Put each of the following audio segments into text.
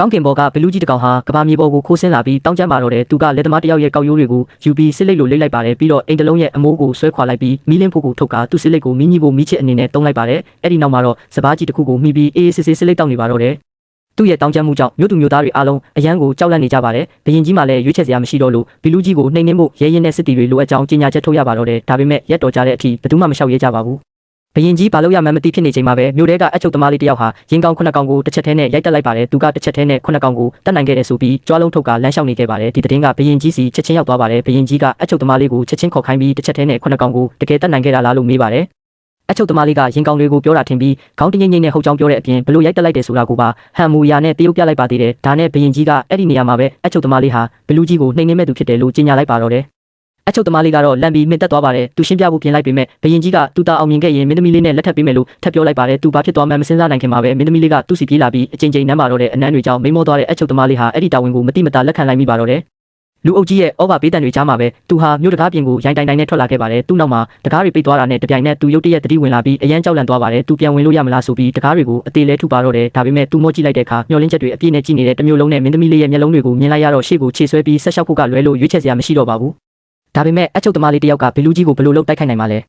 ကောင်းကင်ဘော်ကဘလူးကြီးတကောင်ဟာကဘာမြေပေါ်ကိုခိုးဆင်းလာပြီးတောင်းကျမ်းပါတော့တယ်သူကလက်သမားတယောက်ရဲ့ကောက်ရိုးတွေကိုယူပြီးစစ်လိတ်လိုလိတ်လိုက်ပါတယ်ပြီးတော့အိမ်တလုံးရဲ့အမိုးကိုဆွဲခွာလိုက်ပြီးမီးလင်းဖို့ကိုထုတ်ကာသူ့စစ်လိတ်ကိုမီးညှိဖို့မီးချစ်အနေနဲ့တုံးလိုက်ပါတယ်အဲ့ဒီနောက်မှာတော့စပားကြီးတစ်ခုကိုမှီပြီးအေးအေးဆေးဆေးစစ်လိတ်တောက်နေပါတော့တယ်သူ့ရဲ့တောင်းကျမ်းမှုကြောင့်မြို့သူမြို့သားတွေအားလုံးအရန်ကိုကြောက်လန့်နေကြပါတယ်ဘရင်ကြီးမှလည်းရွေးချယ်စရာမရှိတော့လို့ဘလူးကြီးကိုနှိမ်နှင်းဖို့ရဲရင်နဲ့စစ်တီတွေလိုအပ်ကြောင်းကြေညာချက်ထုတ်ရပါတော့တယ်ဒါပေမဲ့ရက်တော်ကြတဲ့အထိဘယ်သူမှမလျှောက်ရဲကြပါဘူးဘရင်ကြီးဘာလို့ရမှန်းမသိဖြစ်နေချိန်မှာပဲမြို့ထဲကအချုပ်သမားလေးတယောက်ဟာရင်ကောင်း9ကောင်ကိုတစ်ချက်ထဲနဲ့ရိုက်တက်လိုက်ပါတယ်သူကတစ်ချက်ထဲနဲ့9ကောင်ကိုတတ်နိုင်ခဲ့တယ်ဆိုပြီးကြွားလုံးထုတ်ကလမ်းလျှောက်နေခဲ့ပါတယ်ဒီသတင်းကဘရင်ကြီးစီချက်ချင်းရောက်သွားပါတယ်ဘရင်ကြီးကအချုပ်သမားလေးကိုချက်ချင်းခေါ်ခိုင်းပြီးတစ်ချက်ထဲနဲ့9ကောင်ကိုတကယ်တတ်နိုင်ခဲ့တာလားလို့မေးပါတယ်အချုပ်သမားလေးကရင်ကောင်းတွေကိုပြောတာထင်ပြီးခေါင်းတငိမ့်ငိမ့်နဲ့ဟုတ်ကြောင်းပြောတဲ့အပြင်ဘလို့ရိုက်တက်လိုက်တယ်ဆိုတာကိုပါဟန်မူယာနဲ့တရုတ်ပြလိုက်ပါသေးတယ်ဒါနဲ့ဘရင်ကြီးကအဲ့ဒီနေရာမှာပဲအချုပ်သမားလေးဟာဘလူးကြီးကိုနှိမ်နှင်းမဲ့သူဖြစ်တယ်လို့ကြေညာလိုက်ပါတော့တယ်အချုပ်သမားလေးကတော့လန့်ပြီးမြင့်တက်သွားပါတယ်သူရှင်းပြဖို့ပြင်လိုက်ပေမဲ့ဘရင်ကြီးကသူတာအောင်မြင်ခဲ့ရင်မင်းသမီးလေးနဲ့လက်ထပ်ပေးမယ်လို့ထပ်ပြောလိုက်ပါတယ်သူဘာဖြစ်သွားမှန်းမစဉ်းစားနိုင်ခင်မှာပဲမင်းသမီးလေးကသူ့စီပြေးလာပြီးအချိန်ချင်းနမ်းပါတော့တဲ့အနမ်းတွေကြောင့်မိမောသွားတဲ့အချုပ်သမားလေးဟာအဲ့ဒီတာဝန်ကိုမတိမတာလက်ခံလိုက်မိပါတော့တယ်လူအုပ်ကြီးရဲ့ဩဘာပေးတံတွေကြားမှာပဲသူဟာမြို့တကားပြင်ကိုရိုင်းတိုင်တိုင်နဲ့ထွက်လာခဲ့ပါတယ်သူ့နောက်မှာတကားတွေပိတ်သွားတာနဲ့တပြိုင်နက်သူရုတ်တရက်တတိဝင်လာပြီးအရန်ကြောက်လန့်သွားပါတယ်သူပြန်ဝင်လို့ရမလားဆိုပြီးတကားတွေကိုအသေးလဲထုပါတော့တယ်ဒါပေမဲ့သူမောကြည့်လိုက်တဲ့အခါမျောလင်းချက်တွေအပြည့်နဲ့ကြည့်နေတဲ့တမျိုးလုံးနဲ့မင်းသမီးလေးရဲ့မျက်လုံးတွေကိုမြင်လိုက်ရတော့ရှေ့ကိုခြေဆွဲပြီးဆက်လျှောက်ဖို့ကလွဲလို့ရွေးချယ်စရာမရှိတော့ပါဘူးဒါပေမဲ့အချုပ်သမားလေးတယောက်ကဘလူးကြီးကိုဘလို့လုပ်တိုက်ခိုက်နိုင်မှာလဲ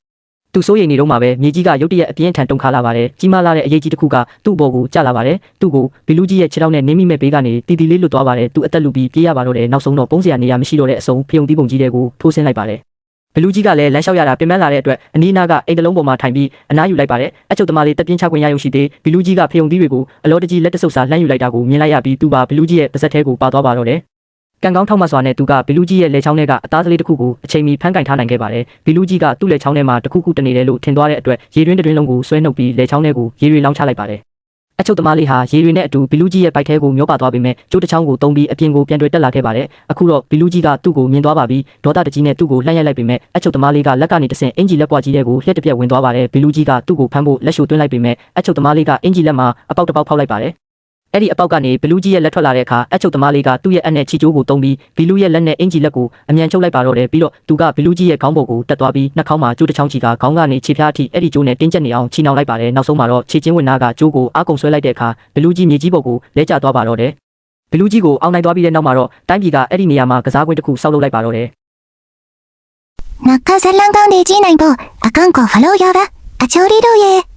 သူစိုးရိမ်နေတော့မှပဲမြေကြီးကရုတ်တရက်အပြင်းထန်တုန်ခါလာပါတယ်ကြီးမားလာတဲ့အရေးကြီးတစ်ခုကသူ့ဘော်ကိုကျလာပါတယ်သူ့ကိုဘလူးကြီးရဲ့ခြေထောက်နဲ့နင်းမိမဲ့ဘေးကနေတီတီလေးလွတ်သွားပါတယ်သူအသက်လူပြီးပြေးရပါတော့တယ်နောက်ဆုံးတော့ပုံးစရာနေရာမရှိတော့တဲ့အစုံဖယုံသီးပုံကြီးတွေကိုထိုးဆင်းလိုက်ပါတယ်ဘလူးကြီးကလည်းလမ်းလျှောက်ရတာပြင်ပန်းလာတဲ့အတွက်အနီးအနားကအိမ်တလုံးပေါ်မှာထိုင်ပြီးအနားယူလိုက်ပါတယ်အချုပ်သမားလေးတက်ပြင်းချခွင့်ရရုံရှိသေးဘလူးကြီးကဖယုံသီးတွေကိုအလောတကြီးလက်တဆုပ်စာလှမ်းယူလိုက်တာကိုမြင်လိုက်ရပြီးသူပါဘလူးကြီးရဲ့ပါဇက်ထဲကိုပါသွားပါတော့တယ်ကံကောင်းထောက်မှစွာနဲ့သူကဘီလူးကြီးရဲ့လက်ချောင်းထဲကအသားကလေးတစ်ခုကိုအချိန်မီဖမ်းကင်ထားနိုင်ခဲ့ပါတယ်ဘီလူးကြီးကသူ့လက်ချောင်းထဲမှာတစ်ခုခုတနေတယ်လို့ထင်သွားတဲ့အတွက်ရေတွင်းတွင်းလုံးကိုဆွဲနှုတ်ပြီးလက်ချောင်းထဲကိုရေတွေလောင်းချလိုက်ပါတယ်အချုပ်သမားလေးဟာရေတွေနဲ့အတူဘီလူးကြီးရဲ့ဘိုက်ထဲကိုမျောပါသွားပေမဲ့ကျိုးတစ်ချောင်းကိုတုံးပြီးအပြင်ကိုပြန်တွေ့တက်လာခဲ့ပါတယ်အခုတော့ဘီလူးကြီးကသူ့ကိုမြင်သွားပါပြီးဒေါသတကြီးနဲ့သူ့ကိုလှမ်းရိုက်လိုက်ပေမဲ့အချုပ်သမားလေးကလက်ကနေတဆင့်အင်ဂျီလက်ပွားကြီးတွေကိုလှက်တပြက်ဝင်သွားပါတယ်ဘီလူးကြီးကသူ့ကိုဖမ်းဖို့လက်ရှို့သွင်းလိုက်ပေမဲ့အချုပ်သမားလေးကအင်ဂျီလက်မှာအပေါက်တစ်ပေါက်ဖောက်လိုက်ပါတယ်အဲ့ဒီအပေါက်ကနေဘလူးကြီးရဲ့လက်ထွက်လာတဲ့အခါအချုပ်သမားလေးကသူ့ရဲ့အနဲ့ချီကျိုးကိုတုံးပြီးဘီလူးရဲ့လက်နဲ့အင်ဂျီလက်ကိုအမြန်ချုပ်လိုက်ပါတော့တယ်ပြီးတော့သူကဘလူးကြီးရဲ့ခေါင်းပေါ်ကိုတက်သွားပြီးနှာခေါင်းမှာကျိုးတစ်ချောင်းချီကခေါင်းကနေခြေဖျားအထိအဲ့ဒီကျိုးနဲ့တင်းကျပ်နေအောင်ချီနှောင်လိုက်ပါတယ်နောက်ဆုံးမှာတော့ခြေချင်းဝင်နာကကျိုးကိုအားကုန်ဆွဲလိုက်တဲ့အခါဘလူးကြီးမြေကြီးပေါ်ကိုလဲကျသွားပါတော့တယ်ဘလူးကြီးကိုအောင်နိုင်သွားပြီးတဲ့နောက်မှာတော့တိုင်းပြည်ကအဲ့ဒီနေရာမှာကစားကွင်းတစ်ခုဆောက်လုပ်လိုက်ပါတော့တယ်낙하산란강 내지နိုင်ဖို့အကောင့်ကို follow ရပါအချိုရီတို့ရဲ့